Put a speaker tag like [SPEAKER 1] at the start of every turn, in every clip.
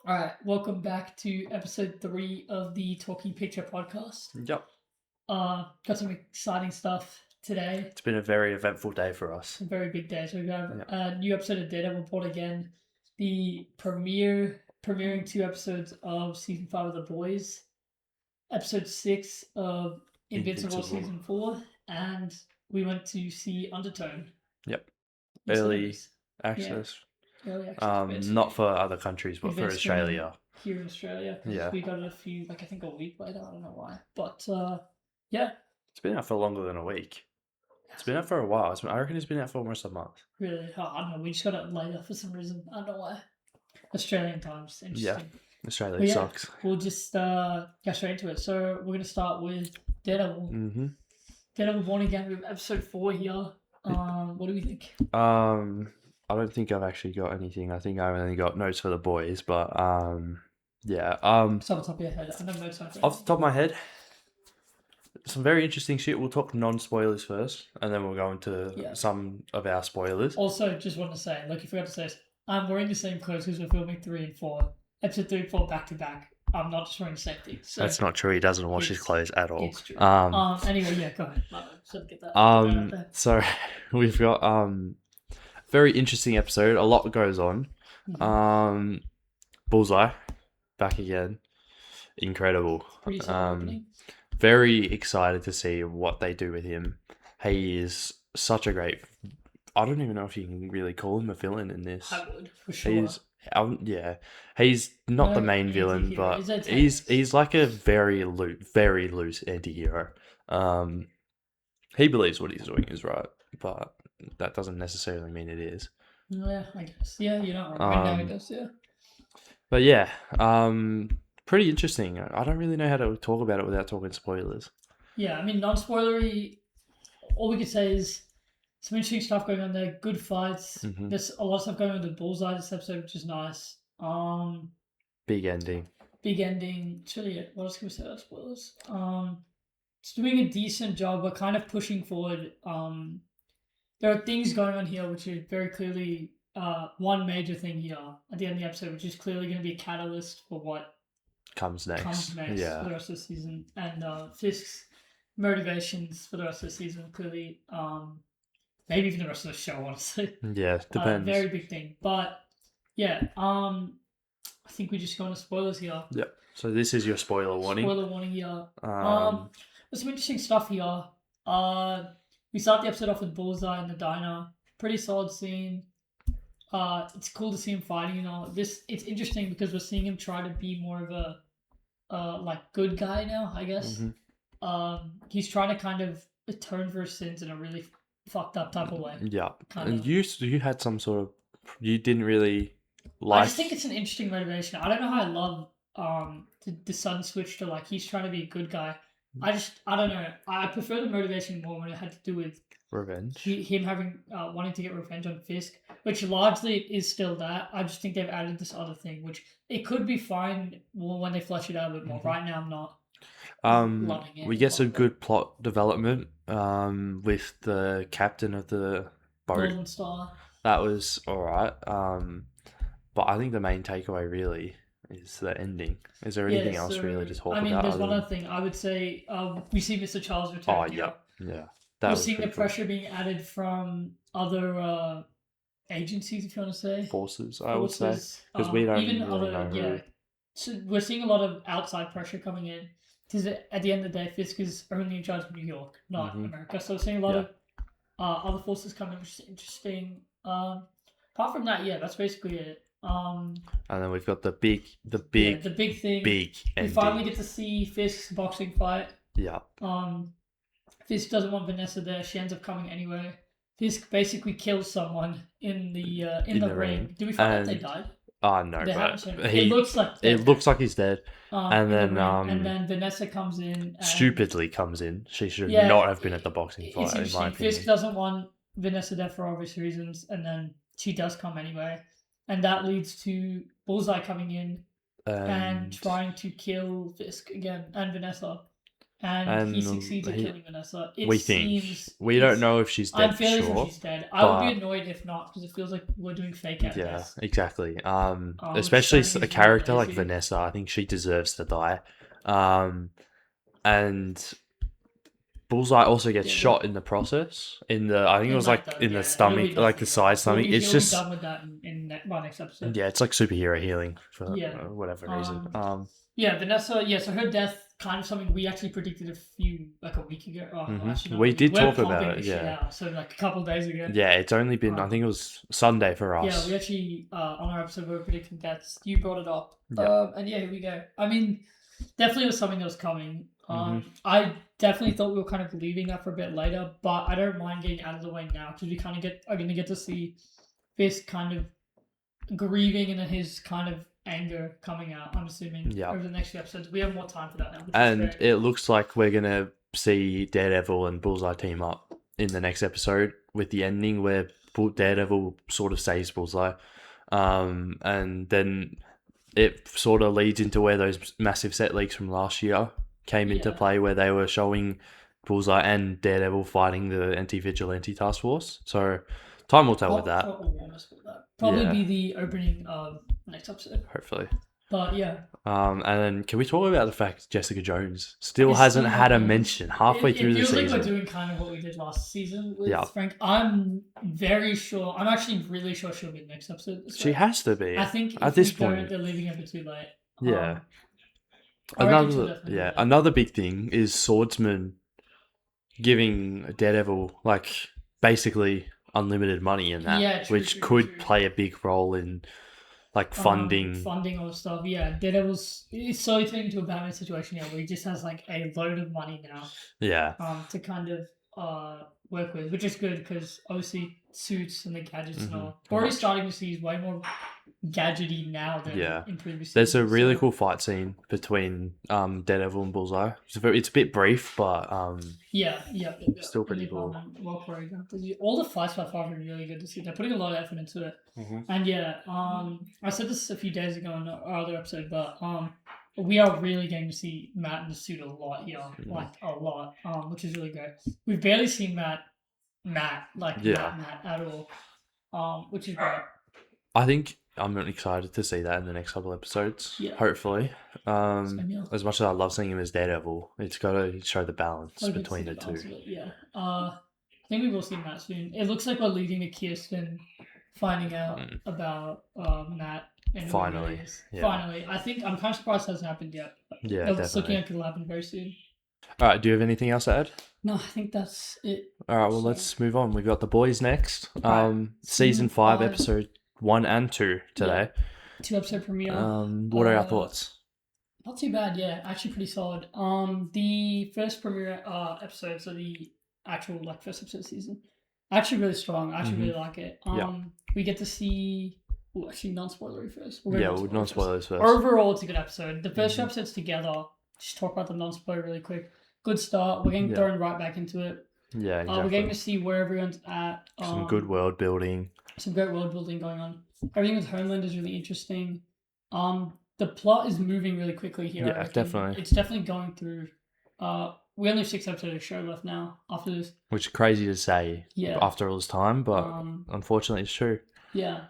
[SPEAKER 1] All right, welcome back to episode 3 of the Talking Picture podcast.
[SPEAKER 2] Yep.
[SPEAKER 1] Got some exciting stuff today.
[SPEAKER 2] It's been a very eventful day for us.
[SPEAKER 1] A very big day. So we have a new episode of Daredevil report again. The premiering 2 episodes of season 5 of The Boys, episode 6 of Invincible season 4, and we went to see Undertone.
[SPEAKER 2] Yep. Early access.
[SPEAKER 1] Yeah. Early access.
[SPEAKER 2] Not for other countries, but for Australia.
[SPEAKER 1] Here in Australia.
[SPEAKER 2] Yeah.
[SPEAKER 1] We got it I think a week later. I don't know why. But, yeah.
[SPEAKER 2] It's been out for longer than a week. It's been out for a while. I reckon it's been out for almost a month.
[SPEAKER 1] Really? Oh, I don't know. We just got it later for some reason. I don't know why. Australian times. Interesting.
[SPEAKER 2] Yeah. Australia sucks.
[SPEAKER 1] We'll just get straight into it. So we're going to start with Daredevil.
[SPEAKER 2] Mm-hmm.
[SPEAKER 1] Daredevil Born Again. We have episode 4 here. What do we think?
[SPEAKER 2] I don't think I've actually got anything. I think I've only got notes for the boys, but yeah.
[SPEAKER 1] It's off the top of your head. I don't know notes
[SPEAKER 2] off the top of my head, some very interesting shit. We'll talk non-spoilers first, and then we'll go into some of our spoilers.
[SPEAKER 1] Also, just want to say, like you forgot to say this, I'm wearing the same clothes because we're filming 3 and 4. Episode 3 and 4 back to back. I'm not just wearing the same thing. So
[SPEAKER 2] that's not true. He doesn't wash his clothes at all.
[SPEAKER 1] It's true. Anyway, yeah, go ahead. Get that.
[SPEAKER 2] So we've got very interesting episode. A lot goes on.
[SPEAKER 1] Mm-hmm.
[SPEAKER 2] Bullseye back again. Incredible.
[SPEAKER 1] Pretty opening.
[SPEAKER 2] Very excited to see what they do with him. He is such a great. I don't even know if you can really call him a villain in this.
[SPEAKER 1] I would, for sure.
[SPEAKER 2] He's not the main villain, but he's like a very loose anti-hero. He believes what he's doing is right, but that doesn't necessarily mean it is.
[SPEAKER 1] Yeah, I guess. Yeah, you're not wrong. Right now it does, yeah.
[SPEAKER 2] But yeah, pretty interesting. I don't really know how to talk about it without talking spoilers.
[SPEAKER 1] Yeah, I mean, non-spoilery, all we could say is some interesting stuff going on there. Good fights.
[SPEAKER 2] Mm-hmm.
[SPEAKER 1] There's a lot of stuff going on with Bullseye this episode, which is nice.
[SPEAKER 2] Big ending.
[SPEAKER 1] It's really it. What else can we say about spoilers? It's doing a decent job. We're kind of pushing forward. There are things going on here which are very clearly one major thing here at the end of the episode, which is clearly going to be a catalyst for what
[SPEAKER 2] comes next
[SPEAKER 1] for the rest of the season. And Fisk's motivations for the rest of the season clearly, maybe even the rest of the show, honestly.
[SPEAKER 2] Yeah, depends.
[SPEAKER 1] Very big thing. But yeah, I think we just go into spoilers here.
[SPEAKER 2] Yep. So this is your spoiler warning.
[SPEAKER 1] Spoiler warning here. There's some interesting stuff here. We start the episode off with Bullseye in the diner. Pretty solid scene. It's cool to see him fighting and all. It's interesting because we're seeing him try to be more of a like good guy now, I guess. Mm-hmm. He's trying to kind of atone for his sins in a really fucked up type of way.
[SPEAKER 2] Yeah. And you had some sort of, you didn't really like.
[SPEAKER 1] I just think it's an interesting motivation. I don't know how I love the sudden switch to like he's trying to be a good guy. I don't know. I prefer the motivation more when it had to do with
[SPEAKER 2] revenge.
[SPEAKER 1] Him having wanting to get revenge on Fisk, which largely is still that. I just think they've added this other thing, which it could be fine when they flesh it out a bit more. Mm-hmm. Right now, I'm not. Loving it.
[SPEAKER 2] We get some good plot development with the captain of the boat.
[SPEAKER 1] Golden Star.
[SPEAKER 2] That was alright. But I think the main takeaway really is the ending. Is there anything else really to talk about?
[SPEAKER 1] I mean, there's one other thing. I would say we see Mr. Charles return.
[SPEAKER 2] Oh, yeah.
[SPEAKER 1] We're seeing the pressure being added from other agencies, if you want to say.
[SPEAKER 2] Forces, I would say. Because we don't even really know who.
[SPEAKER 1] So we're seeing a lot of outside pressure coming in. Because at the end of the day, Fisk is only in charge of New York, not America. So we're seeing a lot of other forces coming, which is interesting. Apart from that, that's basically it.
[SPEAKER 2] And then we've got the big thing. Big ending.
[SPEAKER 1] We finally get to see Fisk's boxing fight.
[SPEAKER 2] Yeah.
[SPEAKER 1] Fisk doesn't want Vanessa there. She ends up coming anyway. Fisk basically kills someone in the ring. Do we find out they died?
[SPEAKER 2] No, but
[SPEAKER 1] it
[SPEAKER 2] looks like he's dead. And
[SPEAKER 1] then Vanessa comes in.
[SPEAKER 2] Stupidly comes in. She should not have been at the boxing fight, in my opinion.
[SPEAKER 1] Fisk doesn't want Vanessa there for obvious reasons, and then she does come anyway. And that leads to Bullseye coming in and trying to kill Fisk again and Vanessa. and he
[SPEAKER 2] And
[SPEAKER 1] succeeds at killing Vanessa. It
[SPEAKER 2] we
[SPEAKER 1] seems
[SPEAKER 2] we don't know if she's dead
[SPEAKER 1] I'm fairly
[SPEAKER 2] for
[SPEAKER 1] sure
[SPEAKER 2] sure.
[SPEAKER 1] she's dead. I would be annoyed if not, because it feels like we're doing fake out
[SPEAKER 2] Yeah,
[SPEAKER 1] deaths.
[SPEAKER 2] exactly. Especially
[SPEAKER 1] Which
[SPEAKER 2] a character like Vanessa, I think she deserves to die. And Bullseye also gets shot in the process. I think it was like in the stomach, like the side stomach. It's just
[SPEAKER 1] done with that in next episode.
[SPEAKER 2] yeah, it's like superhero healing for whatever reason.
[SPEAKER 1] Yeah, Vanessa. Yeah, so her death kind of something we actually predicted a week ago. Actually,
[SPEAKER 2] we did talk
[SPEAKER 1] pumping
[SPEAKER 2] about it.
[SPEAKER 1] this shit out, so like a couple of days ago.
[SPEAKER 2] Yeah, it's only been I think it was Sunday for us.
[SPEAKER 1] Yeah, we actually on our episode we were predicting deaths. You brought it up. And yeah, here we go. I mean, definitely was something that was coming. I definitely thought we were kind of leaving that for a bit later, but I don't mind getting out of the way now because we kind of are going to get to see this kind of grieving and then his kind of anger coming out, I'm assuming, over the next few episodes. We have more time for that now.
[SPEAKER 2] And it looks like we're going to see Daredevil and Bullseye team up in the next episode with the ending where Daredevil sort of saves Bullseye. And then it sort of leads into where those massive set leaks from last year came into play, where they were showing Bullseye and Daredevil fighting the anti-vigilante task force. So time will tell with that.
[SPEAKER 1] Probably be the opening of next episode.
[SPEAKER 2] Hopefully.
[SPEAKER 1] But yeah.
[SPEAKER 2] And then can we talk about the fact Jessica Jones still hasn't had a mention halfway through the season?
[SPEAKER 1] It feels like we're doing kind of what we did last season with Frank. I'm very sure. I'm actually really sure she'll be in the next episode.
[SPEAKER 2] She has to be.
[SPEAKER 1] I think
[SPEAKER 2] at this point
[SPEAKER 1] they're leaving it a bit too late.
[SPEAKER 2] Yeah. Another big thing is Swordsman giving Daredevil like basically unlimited money in that, which could play a big role in like funding
[SPEAKER 1] all stuff. Yeah, Daredevil's it's so turning into a Batman situation where he just has like a load of money now.
[SPEAKER 2] Yeah.
[SPEAKER 1] To kind of work with, which is good because obviously suits and the gadgets and all. We're already starting to see way more gadgety now than in previous seasons.
[SPEAKER 2] There's a really cool fight scene between Daredevil and Bullseye. It's a bit brief, but still pretty cool.
[SPEAKER 1] Well choreographed. All the fights by far are really good to see. They're putting a lot of effort into it. And I said this a few days ago in our other episode, but we are really getting to see Matt in the suit a lot here, like a lot, which is really great. We've barely seen Matt at all, which is great.
[SPEAKER 2] I think I'm excited to see that in the next couple episodes. Hopefully. As much as I love seeing him as Daredevil, it's got to show the balance between the two.
[SPEAKER 1] I think we will see Matt soon. It looks like we're leading to Kirsten finding out about Matt. And
[SPEAKER 2] finally.
[SPEAKER 1] Finally. I think I'm kind of surprised it hasn't happened yet. It's looking like it'll happen very soon.
[SPEAKER 2] All right, do you have anything else to add?
[SPEAKER 1] No, I think that's it.
[SPEAKER 2] All right, well, let's move on. We've got The Boys next. Season 5, episode 1 and 2 today.
[SPEAKER 1] 2-episode premiere.
[SPEAKER 2] What are our thoughts?
[SPEAKER 1] Not too bad, yeah. Actually pretty solid. The first premiere episode, so the actual first episode of the season, actually really strong. I actually really like it. We get to see... Well, actually, non-spoilery first.
[SPEAKER 2] Non-spoilers first.
[SPEAKER 1] Overall, it's a good episode. The first two episodes together, just talk about the non-spoiler really quick. Good start. We're getting thrown right back into it.
[SPEAKER 2] Yeah, exactly.
[SPEAKER 1] We're getting to see where everyone's at.
[SPEAKER 2] Some good world building.
[SPEAKER 1] Some great world building going on. Everything with Homeland is really interesting. The plot is moving really quickly here.
[SPEAKER 2] Yeah, definitely.
[SPEAKER 1] It's definitely going through. We only have 6 episodes of show left now after this.
[SPEAKER 2] Which is crazy to say after all this time, but unfortunately it's true.
[SPEAKER 1] Yeah.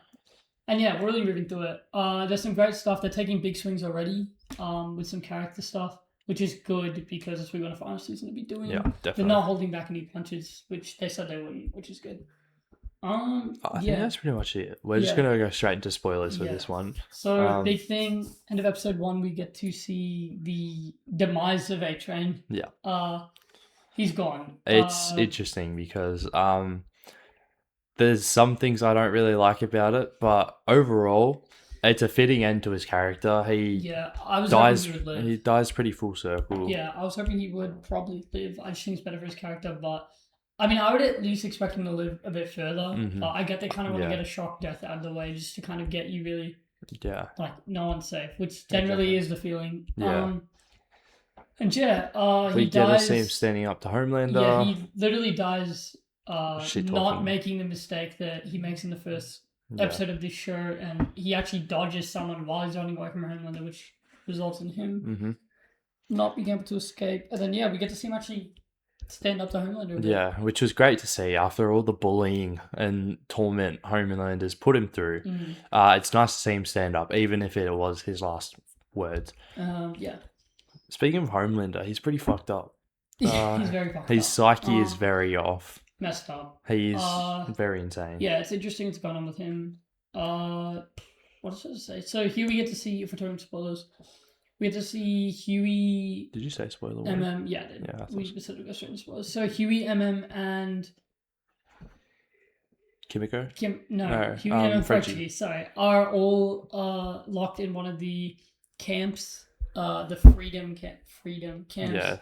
[SPEAKER 1] And yeah, we're really moving through it. There's some great stuff. They're taking big swings already with some character stuff, which is good because that's what we want a final season to be doing.
[SPEAKER 2] Yeah, definitely.
[SPEAKER 1] They're not holding back any punches, which they said they wouldn't, which is good.
[SPEAKER 2] I think that's pretty much it. We're just going to go straight into spoilers for this one.
[SPEAKER 1] So, big thing, end of episode 1, we get to see the demise of A-Train.
[SPEAKER 2] Yeah.
[SPEAKER 1] He's gone.
[SPEAKER 2] It's interesting because... there's some things I don't really like about it, but overall, it's a fitting end to his character. He dies pretty full circle.
[SPEAKER 1] Yeah, I was hoping he would probably live. I just think it's better for his character, but I mean, I would at least expect him to live a bit further. But I get they kind of want to get a shock death out of the way just to kind of get you really, like no one's safe, which generally is the feeling.
[SPEAKER 2] Yeah.
[SPEAKER 1] And
[SPEAKER 2] he
[SPEAKER 1] dies.
[SPEAKER 2] Get to see him standing up to Homelander.
[SPEAKER 1] Yeah, he literally dies. Not making the mistake that he makes in the first episode of this show, and he actually dodges someone while he's running away from Homelander, which results in him not being able to escape. And then, yeah, we get to see him actually stand up to Homelander a bit.
[SPEAKER 2] Yeah, which was great to see after all the bullying and torment Homelanders put him through. It's nice to see him stand up, even if it was his last words.
[SPEAKER 1] Yeah.
[SPEAKER 2] Speaking of Homelander, he's pretty fucked up.
[SPEAKER 1] He's very fucked up.
[SPEAKER 2] His psyche is very off.
[SPEAKER 1] Messed up.
[SPEAKER 2] He's very insane.
[SPEAKER 1] Yeah, it's interesting what's going on with him. What was I to say? So here we get to see, if we're talking spoilers, we get to see Huey.
[SPEAKER 2] Did you say spoiler?
[SPEAKER 1] Yeah, I did.
[SPEAKER 2] Yeah,
[SPEAKER 1] we decided to go straight into spoilers. So Huey, and
[SPEAKER 2] Kimiko?
[SPEAKER 1] Huey, and Frenchie, sorry, are all locked in one of the camps, the freedom camps.
[SPEAKER 2] Yeah.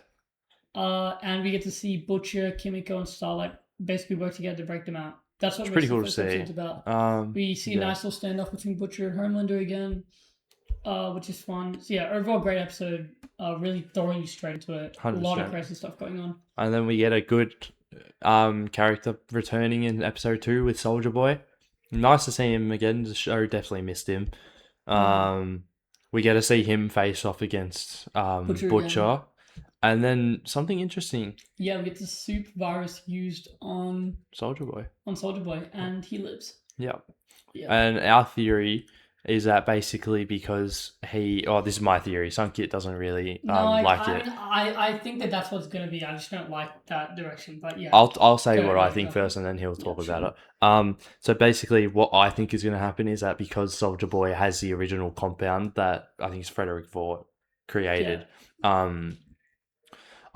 [SPEAKER 1] And we get to see Butcher, Kimiko, and Starlight basically work together to break them out. That's what
[SPEAKER 2] pretty cool to
[SPEAKER 1] see. About. We see a nice little standoff between Butcher and Homelander again, which is fun. So yeah, overall great episode. Really throwing you straight into it. 100%. A lot of crazy stuff going on. And
[SPEAKER 2] then we get a good character returning in episode 2 with Soldier Boy. Nice to see him again. The show definitely missed him. We get to see him face off against Butcher. And then something interesting.
[SPEAKER 1] Yeah, we get the soup virus used on
[SPEAKER 2] Soldier Boy.
[SPEAKER 1] And he lives.
[SPEAKER 2] Yeah. And our theory is that basically because this is my theory, Sankit doesn't really like it.
[SPEAKER 1] I think that's what's going to be. I just don't like that direction, but yeah.
[SPEAKER 2] I'll say what I think first and then he'll talk about it. So basically what I think is going to happen is that because Soldier Boy has the original compound that I think it's Frederick Vought created,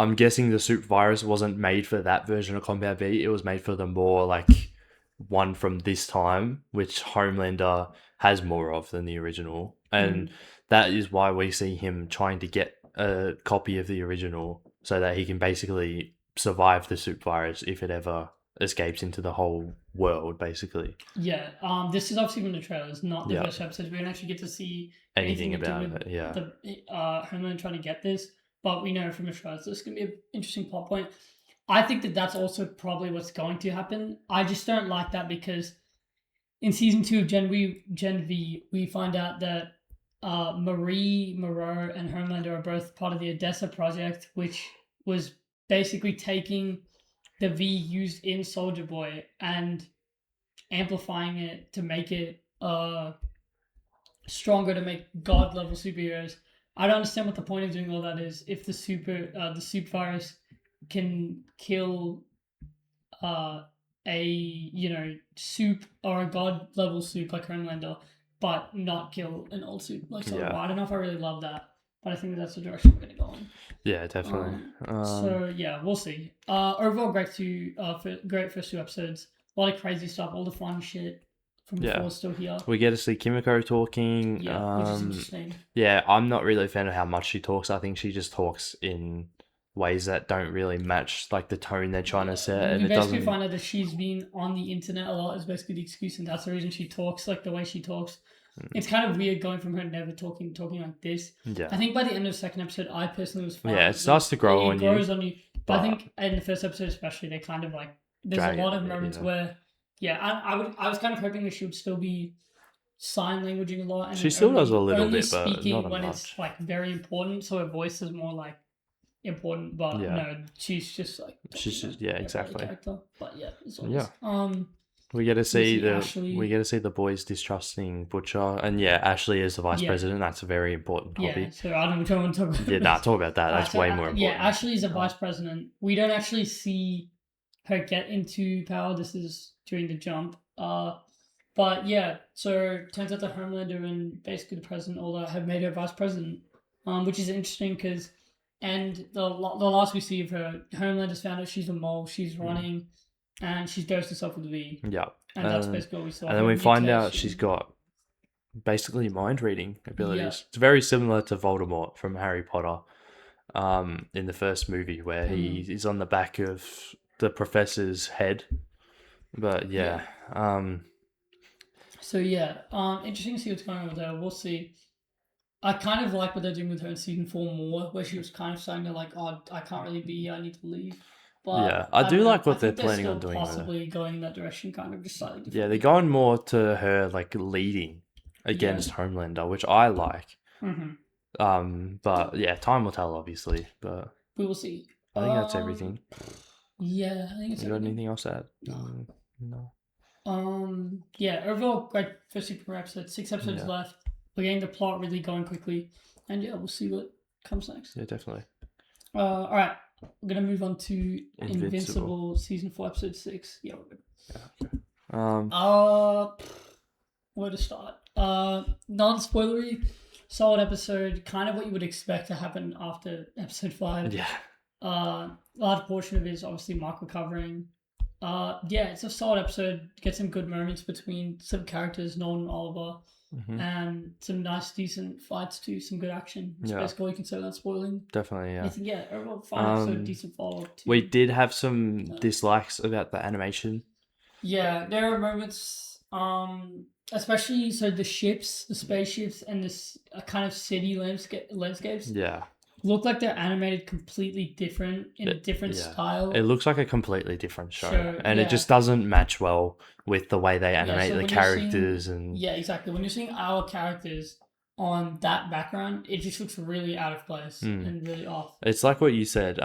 [SPEAKER 2] I'm guessing the soup virus wasn't made for that version of Compound V. It was made for the more like one from this time, which Homelander has more of than the original. And that is why we see him trying to get a copy of the original so that he can basically survive the soup virus if it ever escapes into the whole world, basically.
[SPEAKER 1] Yeah. This is obviously from the trailers, not the first episode. We don't actually get to see
[SPEAKER 2] anything about it. Yeah.
[SPEAKER 1] Homelander trying to get this. But we know from the trailers this is going to be an interesting plot point. I think that's also probably what's going to happen. I just don't like that because in season 2 of Gen V, we find out that Marie, Moreau, and Homelander are both part of the Odessa project, which was basically taking the V used in Soldier Boy and amplifying it to make it stronger, to make God-level superheroes. I don't understand what the point of doing all that is if the soup virus can kill a soup or a god level soup like Homelander, but not kill an old soup like Soldier Boy. I don't know if I really love that, but I think that's the direction we're gonna go in.
[SPEAKER 2] Yeah, definitely.
[SPEAKER 1] So yeah, we'll see. Overall, great first 2 episodes. A lot of crazy stuff, all the fun shit from before still here.
[SPEAKER 2] We get to see Kimiko talking.
[SPEAKER 1] Which is interesting.
[SPEAKER 2] Yeah, I'm not really a fan of how much she talks. I think she just talks in ways that don't really match like the tone they're trying to set. And
[SPEAKER 1] we basically find out that she's been on the internet a lot is basically the excuse, and that's the reason she talks like the way she talks. It's kind of weird going from her never talking like this.
[SPEAKER 2] Yeah.
[SPEAKER 1] I think by the end of the second episode, I personally was fine.
[SPEAKER 2] Yeah, it starts to grow on you.
[SPEAKER 1] It grows on you. But I think in the first episode especially, they kind of like, there's a lot of moments where I was kind of hoping that she would still be sign languaging a lot. And
[SPEAKER 2] she still does a little bit, but
[SPEAKER 1] speaking
[SPEAKER 2] not
[SPEAKER 1] when
[SPEAKER 2] much.
[SPEAKER 1] It's like very important, so her voice is more like important. But no, she's just like
[SPEAKER 2] exactly.
[SPEAKER 1] Character. But yeah, it's always,
[SPEAKER 2] we get to see the boys distrusting Butcher, and Ashley is the vice president. That's a very important hobby.
[SPEAKER 1] Yeah, so I don't want to talk about.
[SPEAKER 2] Talk about that. That's way more important.
[SPEAKER 1] Yeah, Ashley is a vice president. We don't actually see her get into power. This is during the jump. But yeah, so turns out that Homelander and basically the president all that have made her vice president, which is interesting because, and the last we see of her, Homelander's found out she's a mole. She's running, and she's dosed herself with V.
[SPEAKER 2] Yeah,
[SPEAKER 1] and that's basically what we saw.
[SPEAKER 2] And then we find out she's got basically mind reading abilities. Yeah. It's very similar to Voldemort from Harry Potter, in the first movie where he's on the back of the professor's head. But
[SPEAKER 1] so interesting to see what's going on with her. We'll see. I kind of like what they're doing with her in season 4 more, where she was kind of saying like, "Oh, I can't really be here. I need to leave." But
[SPEAKER 2] I do like what they're planning on doing.
[SPEAKER 1] Possibly going in that direction, kind of just slightly different.
[SPEAKER 2] Yeah, they're going more to her like leading against Homelander, which I like.
[SPEAKER 1] Mm-hmm.
[SPEAKER 2] But yeah, time will tell, obviously. But
[SPEAKER 1] we will see.
[SPEAKER 2] I think that's everything.
[SPEAKER 1] Yeah, I think it's
[SPEAKER 2] You got
[SPEAKER 1] everything.
[SPEAKER 2] anything else to add?
[SPEAKER 1] No.
[SPEAKER 2] No.
[SPEAKER 1] Yeah, overall, great first super episode. 6 episodes left. We're getting the plot really going quickly. And yeah, we'll see what comes next.
[SPEAKER 2] Yeah, definitely.
[SPEAKER 1] All right. We're going to move on to
[SPEAKER 2] Invincible.
[SPEAKER 1] Season 4, Episode 6. Yeah, we're good.
[SPEAKER 2] Yeah, okay.
[SPEAKER 1] Where to start? Non-spoilery, solid episode. Kind of what you would expect to happen after Episode 5.
[SPEAKER 2] Yeah.
[SPEAKER 1] Large portion of it is obviously Mark recovering. Yeah, it's a solid episode. Get some good moments between some characters, Nolan and Oliver, and some nice, decent fights too. Some good action. It's basically all you can say without spoiling.
[SPEAKER 2] Definitely, yeah.
[SPEAKER 1] Anything, yeah, overall fine episode, decent follow-up too.
[SPEAKER 2] We did have some dislikes about the animation.
[SPEAKER 1] Yeah, there are moments, especially so the ships, the spaceships, and this kind of city landscapes.
[SPEAKER 2] Yeah.
[SPEAKER 1] Look like they're animated completely different in a different style.
[SPEAKER 2] It looks like a completely different show, and it just doesn't match well with the way they animate the characters and.
[SPEAKER 1] Yeah, exactly. When you're seeing our characters on that background, it just looks really out of place and really off.
[SPEAKER 2] It's like what you said.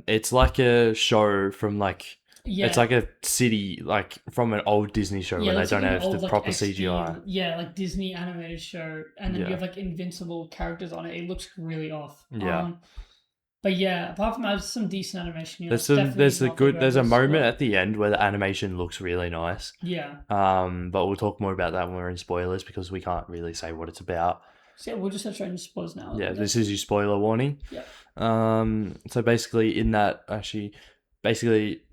[SPEAKER 2] It's like a show from like. Yeah. It's like a city, like from an old Disney show where they don't have the proper CGI.
[SPEAKER 1] Yeah, like Disney animated show, and then you have like Invincible characters on it. It looks really off.
[SPEAKER 2] Yeah.
[SPEAKER 1] But yeah, apart from that, there's some decent animation.
[SPEAKER 2] There's a moment at the end where the animation looks really nice.
[SPEAKER 1] Yeah.
[SPEAKER 2] But we'll talk more about that when we're in spoilers because we can't really say what it's about.
[SPEAKER 1] So yeah, we'll just start showing spoilers now.
[SPEAKER 2] Yeah, this is your spoiler warning.
[SPEAKER 1] Yeah.
[SPEAKER 2] So basically, in that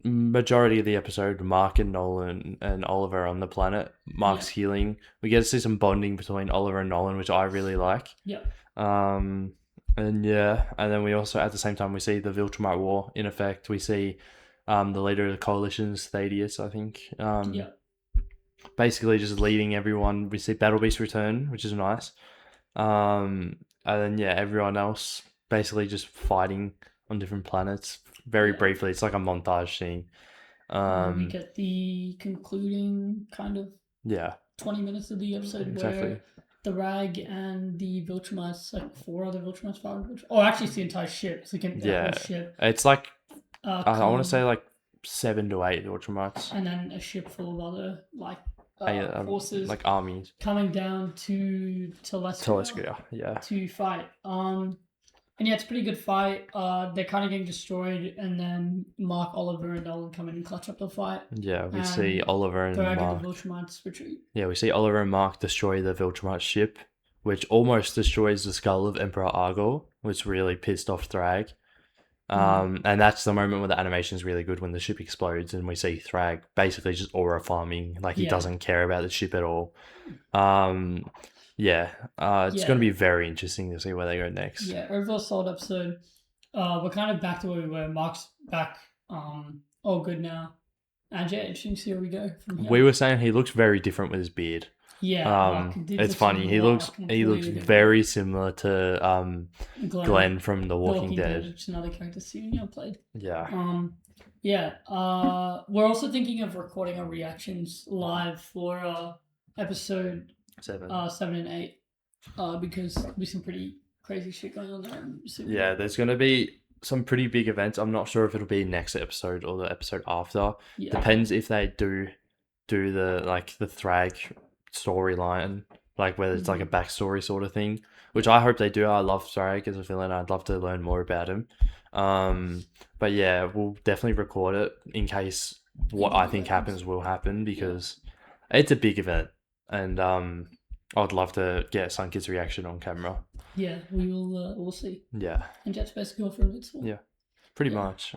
[SPEAKER 2] majority of the episode, Mark and Nolan and Oliver are on the planet. Mark's healing. We get to see some bonding between Oliver and Nolan, which I really like.
[SPEAKER 1] Yeah.
[SPEAKER 2] And then we also, at the same time, we see the Viltrumite War in effect. We see the leader of the coalitions, Thaddeus, I think. Basically just leading everyone. We see Battle Beast return, which is nice. And then, everyone else basically just fighting on different planets. Very briefly, it's like a montage scene.
[SPEAKER 1] We get the concluding kind of 20 minutes of the episode where the Rag and the Viltrumites, like 4 other Viltrumites, 5 Viltrumites. Oh, actually, it's the entire ship. So the whole ship.
[SPEAKER 2] It's like I want to say like 7 to 8 Viltrumites,
[SPEAKER 1] and then a ship full of other like forces,
[SPEAKER 2] like armies,
[SPEAKER 1] coming down to Telescria, to fight. And yeah, it's a pretty good fight. They're kind of getting destroyed, and then Mark, Oliver, and Nolan come in and clutch up the fight.
[SPEAKER 2] Yeah, we see Oliver and Mark.
[SPEAKER 1] The Viltrumites retreat.
[SPEAKER 2] Yeah, we see Oliver and Mark destroy the Viltrumite ship, which almost destroys the skull of Emperor Argor, which really pissed off Thrag. And that's the moment where the animation is really good, when the ship explodes and we see Thrag basically just aura farming, like he doesn't care about the ship at all. It's going to be very interesting to see where they go next.
[SPEAKER 1] Yeah, overall solid episode. We're kind of back to where we were. Mark's back, all good now. And yeah, interesting to see where we go from here.
[SPEAKER 2] We were saying he looks very different with his beard.
[SPEAKER 1] Yeah,
[SPEAKER 2] it's funny. He looks very similar to Glenn from The Walking Dead.
[SPEAKER 1] Which is another character Steven played.
[SPEAKER 2] Yeah.
[SPEAKER 1] We're also thinking of recording our reactions live for episode 7 and 8, because there'll be some pretty crazy shit going on there.
[SPEAKER 2] Yeah, there's going to be some pretty big events. I'm not sure if it'll be next episode or the episode after. Yeah. Depends if they do the Thrag storyline, like whether it's like a backstory sort of thing, which I hope they do. I love Thrag as a villain. I'd love to learn more about him. But yeah, we'll definitely record it in case what I think happens will happen, because it's a big event. And I'd love to get Sankit's reaction on camera.
[SPEAKER 1] Yeah, we will. We'll see.
[SPEAKER 2] Yeah.
[SPEAKER 1] And Jet's basically all for Invincible.
[SPEAKER 2] Yeah, pretty much.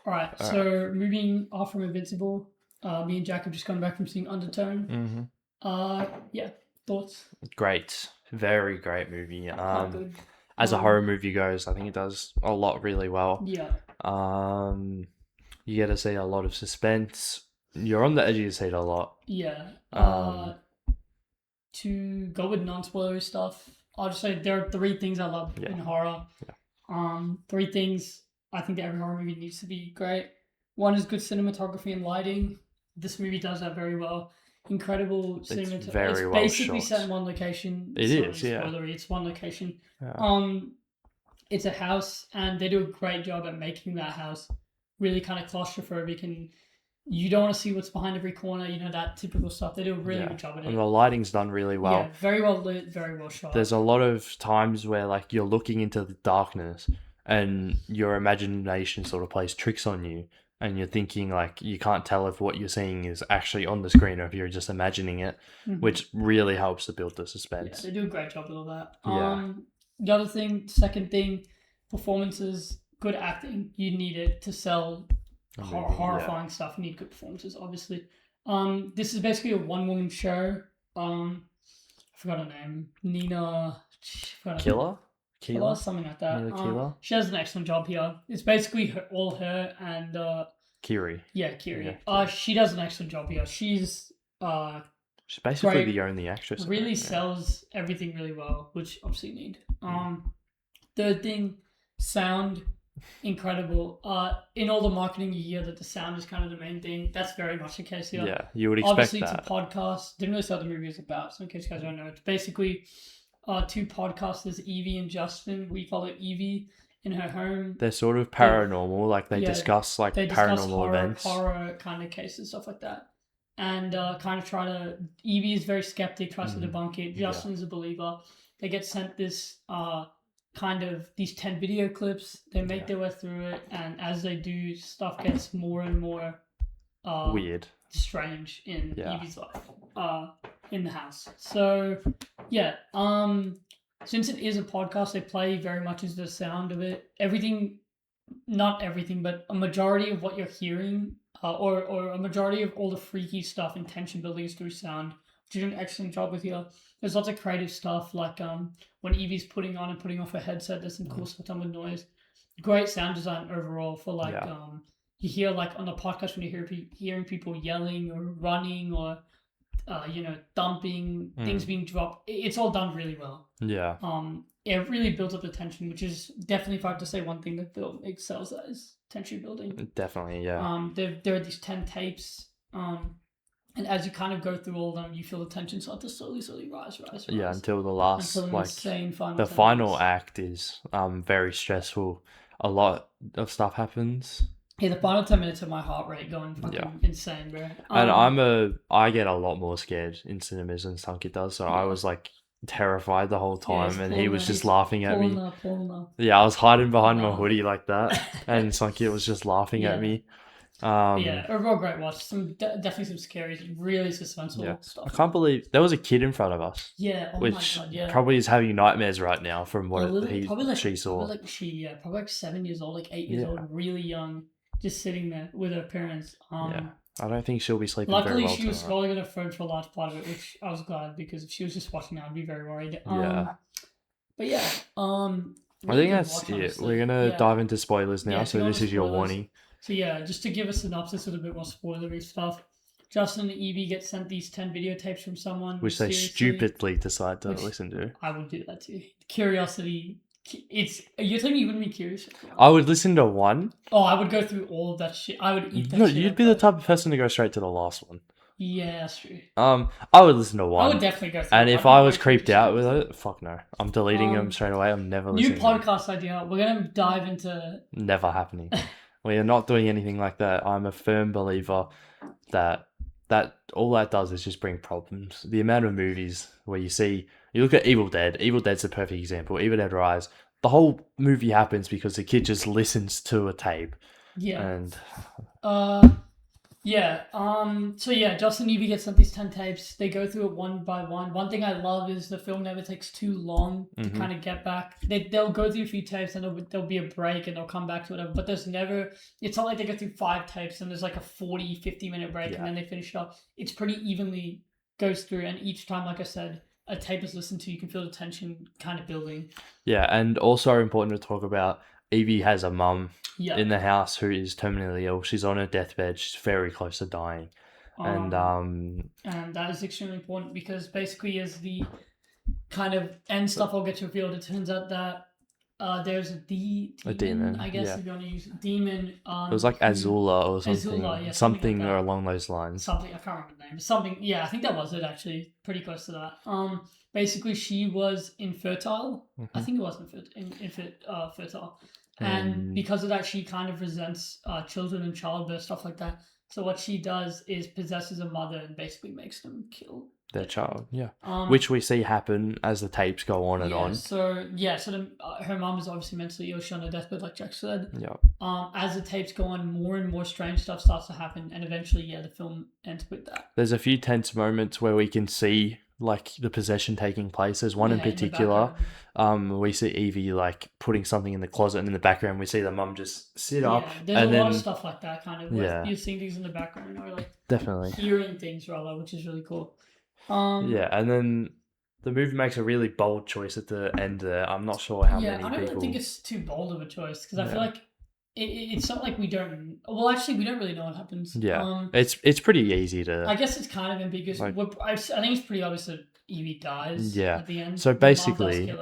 [SPEAKER 1] All right. So moving off from Invincible, me and Jack have just come back from seeing Undertone. Thoughts? Great,
[SPEAKER 2] very great movie.
[SPEAKER 1] Good.
[SPEAKER 2] As a horror movie goes, I think it does a lot really well.
[SPEAKER 1] Yeah.
[SPEAKER 2] You get to see a lot of suspense. You're on the edge of your seat a lot.
[SPEAKER 1] Yeah. To go with non-spoilery stuff, I'll just say there are 3 things I love in horror. Yeah. 3 things I think that every horror movie needs to be great. 1 is good cinematography and lighting. This movie does that very well. incredible
[SPEAKER 2] It's very well
[SPEAKER 1] basically
[SPEAKER 2] shot.
[SPEAKER 1] set in one location.
[SPEAKER 2] It is, yeah.
[SPEAKER 1] Spoilery, it's one location.
[SPEAKER 2] Yeah.
[SPEAKER 1] It's a house, and they do a great job at making that house really kind of claustrophobic, and you don't want to see what's behind every corner. You know, that typical stuff. They do a really good job at it.
[SPEAKER 2] And the lighting's done really well.
[SPEAKER 1] Yeah, very well lit, very well shot.
[SPEAKER 2] There's a lot of times where like you're looking into the darkness and your imagination sort of plays tricks on you, and you're thinking like you can't tell if what you're seeing is actually on the screen or if you're just imagining it, which really helps to build the suspense.
[SPEAKER 1] Yeah, they do a great job with all that.
[SPEAKER 2] Yeah.
[SPEAKER 1] The other thing, second thing, performances, good acting. You need it to sell horrifying stuff. You need good performances, obviously. This is basically a one-woman show. I forgot her name. Nina.
[SPEAKER 2] Killer,
[SPEAKER 1] something like that.
[SPEAKER 2] Killer.
[SPEAKER 1] She does an excellent job here. It's basically all her and
[SPEAKER 2] Kiri.
[SPEAKER 1] Yeah, Kiri. Yeah. She does an excellent job here. She's
[SPEAKER 2] basically the only actress.
[SPEAKER 1] Really sells everything really well, which obviously you need. Third thing, sound, incredible. In all the marketing you hear that the sound is kind of the main thing. That's very much the case here.
[SPEAKER 2] Yeah, you would expect
[SPEAKER 1] obviously,
[SPEAKER 2] that.
[SPEAKER 1] It's a podcast. Didn't really say what the movie is about, so in case you guys don't know, it's basically two podcasters, Evie and Justin. We follow Evie in her home.
[SPEAKER 2] They're sort of paranormal, like they discuss paranormal events,
[SPEAKER 1] horror kind of cases, stuff like that. And kind of try to. Evie is very skeptic, tries to debunk it. Justin's a believer. They get sent this kind of these 10 video clips. They make their way through it, and as they do, stuff gets more and more
[SPEAKER 2] weird,
[SPEAKER 1] strange in Evie's life, in the house. So yeah, since it is a podcast, they play very much into the sound of it. Everything, not everything, but a majority of what you're hearing. Or a majority of all the freaky stuff and tension building is through sound, which you do an excellent job with here. There's lots of creative stuff, like when Evie's putting on and putting off her headset, there's some cool stuff done with noise. Great sound design overall for you hear like on the podcast when you hearing people yelling or running or thumping, things being dropped. It's all done really well. Yeah. It really builds up the tension, which is definitely, if I have to say one thing that film excels at, is tension building.
[SPEAKER 2] Definitely, yeah.
[SPEAKER 1] There are these 10 tapes, and as you kind of go through all of them, you feel the tension start to slowly rise.
[SPEAKER 2] Yeah, until the last,
[SPEAKER 1] the
[SPEAKER 2] final act is very stressful. A lot of stuff happens.
[SPEAKER 1] Yeah, the final 10 minutes of my heart rate going fucking insane, bro.
[SPEAKER 2] And I get a lot more scared in cinemas than Sankit does, so I was like terrified the whole time, and he was just laughing at me. Yeah, I was hiding behind my hoodie like that, and Sankit was just laughing at me.
[SPEAKER 1] Overall great watch. Definitely some scary, really suspenseful stuff.
[SPEAKER 2] I can't believe there was a kid in front of us.
[SPEAKER 1] Yeah,
[SPEAKER 2] which
[SPEAKER 1] my God, yeah.
[SPEAKER 2] Probably is having nightmares right now from what she saw.
[SPEAKER 1] Probably like 7 years old, like 8 years old, really young, just sitting there with her parents.
[SPEAKER 2] I don't think she'll be sleeping
[SPEAKER 1] luckily
[SPEAKER 2] very well
[SPEAKER 1] she was scrolling on her phone for a large part of it, which I was glad, because if she was just watching that, I'd be very worried. But yeah,
[SPEAKER 2] I think that's it. We're gonna dive into spoilers now, so this is your warning.
[SPEAKER 1] So yeah, just to give a synopsis with a bit more spoilery stuff. Justin and Evie get sent these 10 videotapes from someone,
[SPEAKER 2] which they stupidly decide to listen to.
[SPEAKER 1] I would do that too. Curiosity. You're telling me you wouldn't be curious?
[SPEAKER 2] I would listen to one.
[SPEAKER 1] Oh, I would go through all of that shit. I would eat that shit.
[SPEAKER 2] You'd be the type of person to go straight to the last one.
[SPEAKER 1] Yeah, that's true.
[SPEAKER 2] I would listen to one.
[SPEAKER 1] I would definitely go through.
[SPEAKER 2] And if I was creeped out with it, fuck no. I'm deleting them straight away. I'm never listening.
[SPEAKER 1] New podcast idea. We're gonna dive into.
[SPEAKER 2] Never happening. We are not doing anything like that. I'm a firm believer that all that does is just bring problems. The amount of movies where you look at Evil Dead. Evil Dead's a perfect example. Evil Dead Rise. The whole movie happens because the kid just listens to a tape.
[SPEAKER 1] Yeah.
[SPEAKER 2] And
[SPEAKER 1] So yeah, Justin and Evie get sent these 10 tapes. They go through it one by one. One thing I love is the film never takes too long to kind of get back. They'll go through a few tapes and there'll be a break and they'll come back to whatever. But it's not like they go through 5 tapes and there's like a 40-50 minute break and then they finish it up. It's pretty evenly goes through, and each time, like I said, a tape is listened to, you can feel the tension kind of building. Yeah,
[SPEAKER 2] and also important to talk about, Evie has a mum in the house who is terminally ill. She's on her deathbed. She's very close to dying. And
[SPEAKER 1] that is extremely important, because basically as the kind of end stuff all gets revealed, it turns out that there's a demon, I guess, if you want to use demon.
[SPEAKER 2] It was like Azula or something.
[SPEAKER 1] Azula, yeah,
[SPEAKER 2] something
[SPEAKER 1] like
[SPEAKER 2] or along those lines.
[SPEAKER 1] Something, I can't remember the name. Something, yeah, I think that was it actually. Pretty close to that. Basically, she was infertile. I think it was fertile. And because of that, she kind of resents children and childbirth, stuff like that. So what she does is possesses a mother and basically makes them kill
[SPEAKER 2] their child, which we see happen as the tapes go on and on.
[SPEAKER 1] So her mom is obviously mentally ill. She's on her deathbed, like Jack said.
[SPEAKER 2] Yeah.
[SPEAKER 1] As the tapes go on, more and more strange stuff starts to happen, and eventually, the film ends with that.
[SPEAKER 2] There's a few tense moments where we can see like the possession taking place. There's one in particular. We see Evie like putting something in the closet, and in the background we see the mum just sit up.
[SPEAKER 1] There's a lot of stuff like that, kind of. You're seeing things in the background, or like
[SPEAKER 2] definitely
[SPEAKER 1] hearing things rather, which is really cool.
[SPEAKER 2] And then the movie makes a really bold choice at the end there. I'm not sure how many people...
[SPEAKER 1] I don't think it's too bold of a choice, because I feel like it's not like we don't... Well, actually, we don't really know what happens.
[SPEAKER 2] Yeah, it's pretty easy to...
[SPEAKER 1] I guess it's kind of ambiguous. Like, I think it's pretty obvious that Evie dies at the end.
[SPEAKER 2] So basically,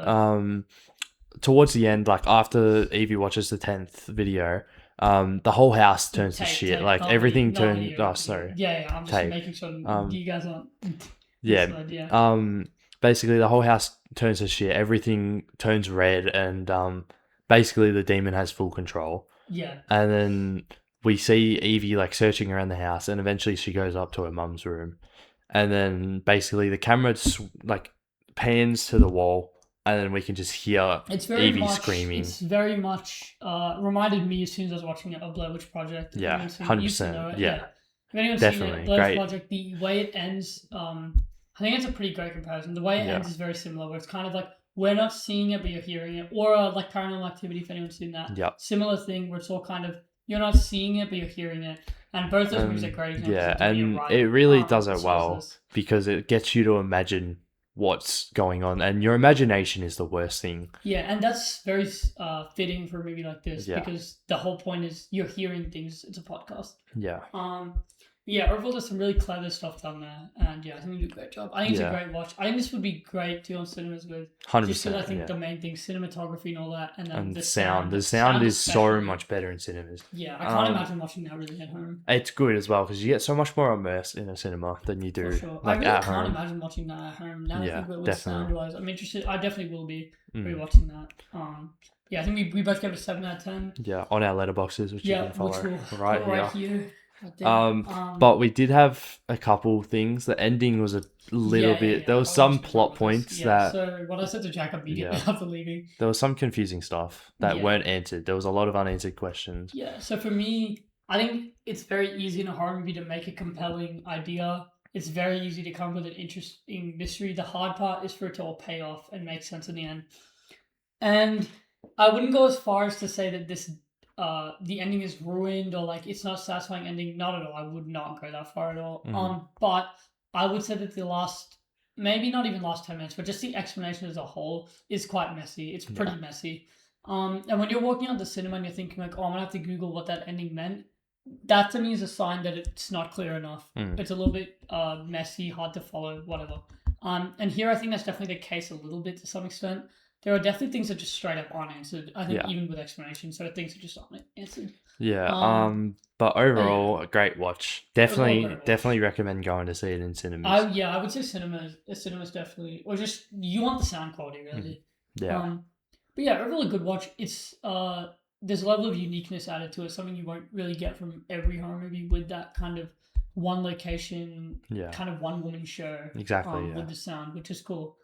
[SPEAKER 2] towards the end, like after Evie watches the 10th video... the whole house turns to shit. Like everything turns... Oh, sorry.
[SPEAKER 1] Yeah, I'm just making sure you guys aren't...
[SPEAKER 2] Basically the whole house turns to shit. Everything turns red, and basically the demon has full control.
[SPEAKER 1] Yeah.
[SPEAKER 2] And then we see Evie like searching around the house, and eventually she goes up to her mum's room, and then basically the camera like pans to the wall, and then we can just hear Evie screaming.
[SPEAKER 1] It's very much reminded me as soon as I was watching it of Blair Witch Project.
[SPEAKER 2] Yeah, 100%. Yeah.
[SPEAKER 1] If anyone's
[SPEAKER 2] definitely
[SPEAKER 1] seen it, Blair Witch Project, the way it ends, I think it's a pretty great comparison. The way it ends is very similar, where it's kind of like we're not seeing it, but you're hearing it, or like Paranormal Activity, if anyone's seen that.
[SPEAKER 2] Yep.
[SPEAKER 1] Similar thing, where it's all kind of you're not seeing it, but you're hearing it, and both those movies are great examples.
[SPEAKER 2] Yeah, and it really does it well because it gets you to imagine what's going on, and your imagination is the worst thing.
[SPEAKER 1] Yeah, and that's very fitting for a movie like this because the whole point is you're hearing things. It's a podcast.
[SPEAKER 2] Yeah.
[SPEAKER 1] Overall, there's some really clever stuff down there, and I think we do a great job. I think it's a great watch. I think this would be great to on cinemas with
[SPEAKER 2] 100%.
[SPEAKER 1] Just because I think the main thing, cinematography and all that, and then the
[SPEAKER 2] sound. The sound is so much better in cinemas.
[SPEAKER 1] Yeah, I can't imagine watching that really at home.
[SPEAKER 2] It's good as well because you get so much more immersed in a cinema than you do like at home.
[SPEAKER 1] I can't imagine watching that at home. Now I think about it sound-wise, I'm interested. I definitely will be rewatching that. I think we both gave it a 7 out of 10.
[SPEAKER 2] Yeah, on our letterboxes, which you can follow
[SPEAKER 1] right here.
[SPEAKER 2] But we did have a couple things. The ending was a little bit. There was some plot points that.
[SPEAKER 1] So what I said to Jack immediately after leaving.
[SPEAKER 2] There was some confusing stuff that weren't answered. There was a lot of unanswered questions.
[SPEAKER 1] Yeah. So for me, I think it's very easy in a horror movie to make a compelling idea. It's very easy to come up with an interesting mystery. The hard part is for it to all pay off and make sense in the end. And I wouldn't go as far as to say that this. The ending is ruined or like it's not a satisfying ending. Not at all. I would not go that far at all. But I would say that the last, maybe not even last 10 minutes, but just the explanation as a whole is quite messy. It's pretty messy. And when you're walking out the cinema and you're thinking like, oh, I'm gonna have to Google what that ending meant, that to me is a sign that it's not clear enough. It's a little bit messy, hard to follow, whatever. And here I think that's definitely the case a little bit to some extent. There are definitely things that just straight up aren't answered. I think even with explanations, so things that just aren't answered.
[SPEAKER 2] Yeah. But overall, a great watch. Definitely recommend going to see it in cinemas.
[SPEAKER 1] I would say cinemas. Cinemas definitely, or just you want the sound quality really.
[SPEAKER 2] Yeah.
[SPEAKER 1] But overall a good watch. It's there's a level of uniqueness added to it, something you won't really get from every horror movie with that kind of one location, kind of one woman show.
[SPEAKER 2] Exactly.
[SPEAKER 1] With the sound, which is cool.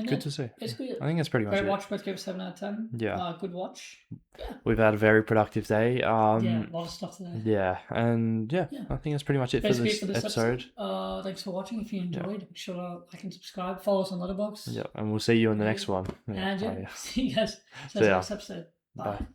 [SPEAKER 2] Good to see.
[SPEAKER 1] Basically,
[SPEAKER 2] I think that's pretty much it.
[SPEAKER 1] Great watch, both gave it 7 out of 10.
[SPEAKER 2] Yeah.
[SPEAKER 1] Good watch. Yeah.
[SPEAKER 2] We've had a very productive day.
[SPEAKER 1] A lot of stuff today.
[SPEAKER 2] Yeah, and I think that's pretty much it for this episode.
[SPEAKER 1] Thanks for watching. If you enjoyed, make sure to like and subscribe. Follow us on Letterboxd.
[SPEAKER 2] Yeah, and we'll see you in the next one.
[SPEAKER 1] See you guys. See you next episode. Bye.